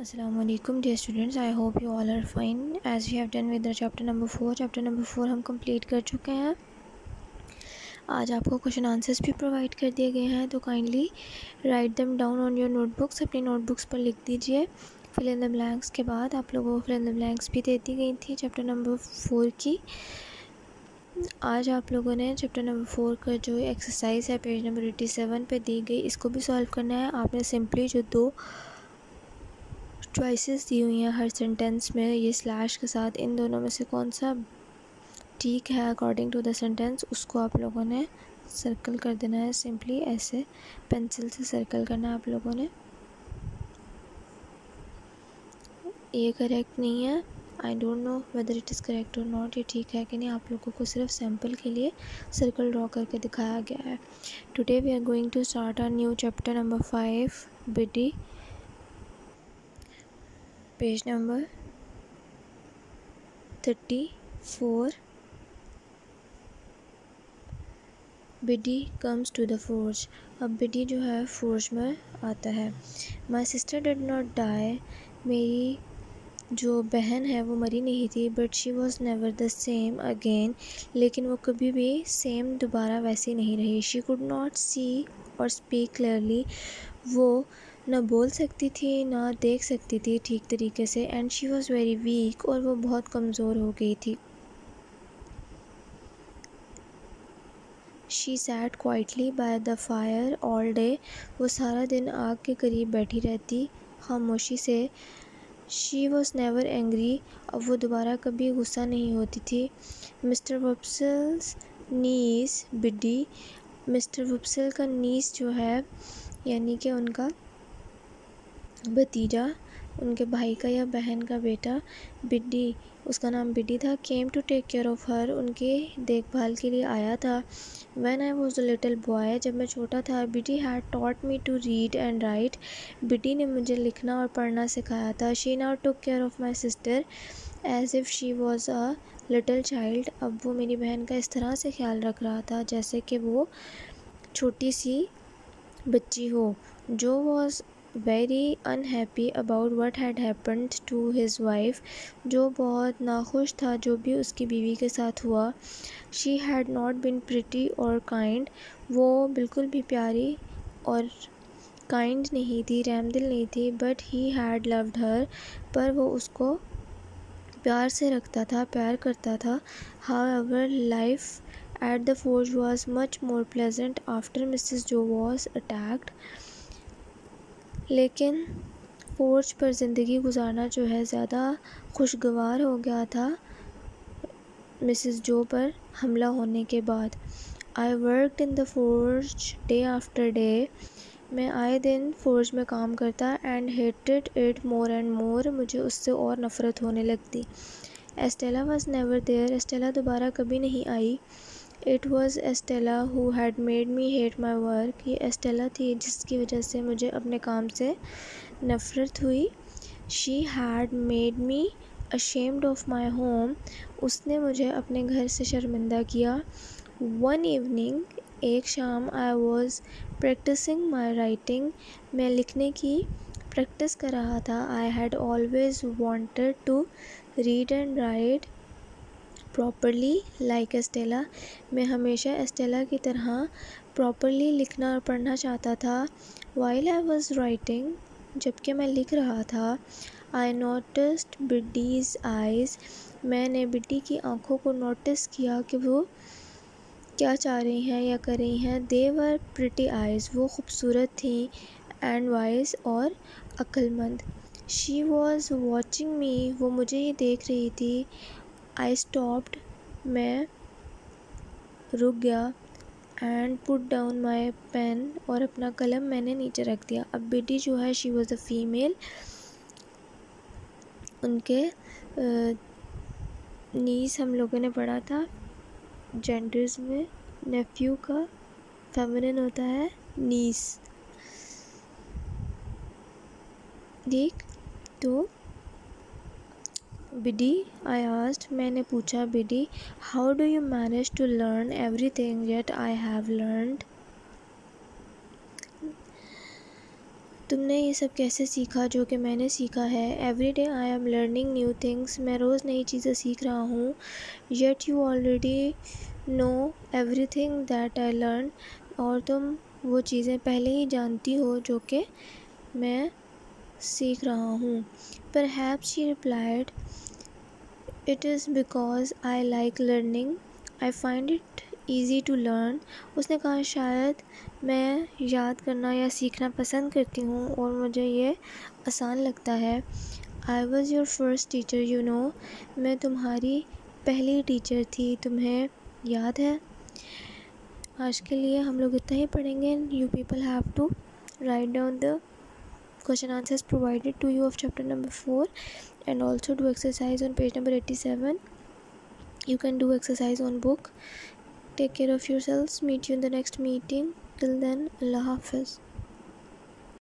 Assalamualaikum dear students, I hope you all are fine. As we have done with the chapter number 4, हम complete कर चुके हैं. आज आपको क्वेश्चन आंसर्स भी प्रोवाइड कर दिए गए हैं, तो kindly write them down on your notebooks. अपनी नोटबुक्स पर लिख दीजिए. फिल इन द ब्लैंक्स के बाद आप लोगों को फिल इन द ब्लैंक्स भी दे दी गई थी चैप्टर नंबर 4 की. आज आप लोगों ने चैप्टर नंबर 4 का जो एक्सरसाइज है पेज नंबर 87 पे दी गई, इसको भी सॉल्व करना है. आपने सिंपली जो दो चॉइसेस दी हुई हैं हर सेंटेंस में ये स्लैश के साथ, इन दोनों में से कौन सा ठीक है अकॉर्डिंग टू द सेंटेंस, उसको आप लोगों ने सर्कल कर देना है. सिंपली ऐसे पेंसिल से सर्कल करना है आप लोगों ने. ये करेक्ट नहीं है, I don't know whether it is correct और नॉट. ये ठीक है कि नहीं, आप लोगों को सिर्फ सैम्पल के लिए सर्कल ड्रॉ करके दिखाया गया है. Today we are going to start our new chapter number 5 Biddy, page number 34. Biddy comes to the forge. अब बिडी जो है फोर्ज में आता है. My sister did not die. मेरी जो बहन है वो मरी नहीं थी. But she was never the same again. लेकिन वो कभी भी सेम दोबारा वैसी नहीं रही. शी कुड नॉट सी और स्पीक क्लियरली. वो ना बोल सकती थी ना देख सकती थी ठीक तरीके से. And she was very weak. और वो बहुत कमज़ोर हो गई थी. She set quietly by the fire all day. वो सारा दिन आग के करीब बैठी रहती खामोशी से. She was never angry. अब वो दोबारा कभी गुस्सा नहीं होती थी. मिस्टर वप्सल्स नीस बिडी. मिस्टर वप्सल का नीस जो है यानी कि उनका भतीजा, उनके भाई का या बहन का बेटा बिड्डी, उसका नाम बिड्डी था. Came to take care of her. उनके देखभाल के लिए आया था. When I was a little boy. जब मैं छोटा था. Biddy had taught me to read and write. Biddy ने मुझे लिखना और पढ़ना सिखाया था. She now took care of my sister as if she was a little child. अब वो मेरी बहन का इस तरह से ख्याल रख रहा था जैसे कि वो छोटी सी बच्ची हो. जो was very unhappy about what had happened to his wife. जो बहुत नाखुश था जो भी उसकी बीवी के साथ हुआ. She had not been pretty और काइंड. वो बिल्कुल भी प्यारी और काइंड नहीं थी, रहमदिल नहीं थी. But he had loved her. पर वो उसको प्यार से रखता था, प्यार करता था. However life at the forge was much more pleasant after Mrs जो वॉज अटैक्ड. लेकिन फोर्ज पर ज़िंदगी गुजारना जो है ज़्यादा खुशगवार हो गया था मिसेस जो पर हमला होने के बाद. I worked in the forge day after day. मैं आए दिन फोर्ज में काम करता. And hated it more and more. मुझे उससे और नफ़रत होने लगती. Estella was never there. Estella दोबारा कभी नहीं आई. It was Estella who had made me hate my work. ये एस्टेला थी जिसकी वजह से मुझे अपने काम से नफ़रत हुई. She had made me ashamed of my home. उसने मुझे अपने घर से शर्मिंदा किया. One evening. एक शाम. I was practising my writing. मैं लिखने की प्रैक्टिस कर रहा था. I had always wanted to read and write properly like Estella. मैं हमेशा एस्टेला की तरह प्रॉपरली लिखना और पढ़ना चाहता था. While I was writing. जबकि मैं लिख रहा था. I noticed Biddy's eyes. मैंने बिड्डी की आँखों को नोटिस किया कि वो क्या चाह रही हैं या कर रही हैं. They were pretty eyes. वो खूबसूरत थी. एंड वाइज और अक्लमंद. She was watching me. वो मुझे ही देख रही थी. I stopped. मैं रुक गया. And put down my pen. और अपना कलम मैंने नीचे रख दिया. अब बिडी जो है शी वॉज़ अ फीमेल. उनके नीस हम लोगों ने पढ़ा था जेंडर्स में. नेफ्यू का फेमिनिन होता है नीस. ठीक. तो बिडी आई आस्क्ड. मैंने पूछा. Biddy how do you manage to learn everything yet I have learned. तुमने ये सब कैसे सीखा जो कि मैंने सीखा है। Every day I am learning new things, मैं रोज़ नई चीज़ें सीख रहा हूँ। Yet you already know everything that I learn, और तुम वो चीज़ें पहले ही जानती हो जो कि मैं सीख रहा हूँ। Perhaps she replied, it is because I like learning. I find it easy to learn. उसने कहा शायद मैं याद करना या सीखना पसंद करती हूँ और मुझे ये आसान लगता है। I was your first teacher, you know. मैं तुम्हारी पहली टीचर थी, तुम्हें याद है। आज के लिए हम लोग इतना ही पढ़ेंगे। You people have to write down the question answers provided to you of chapter number 4 and also do exercise on page number 87. You can do exercise on book. Take care of yourselves. Meet you in the next meeting. Till then, Allah Hafiz.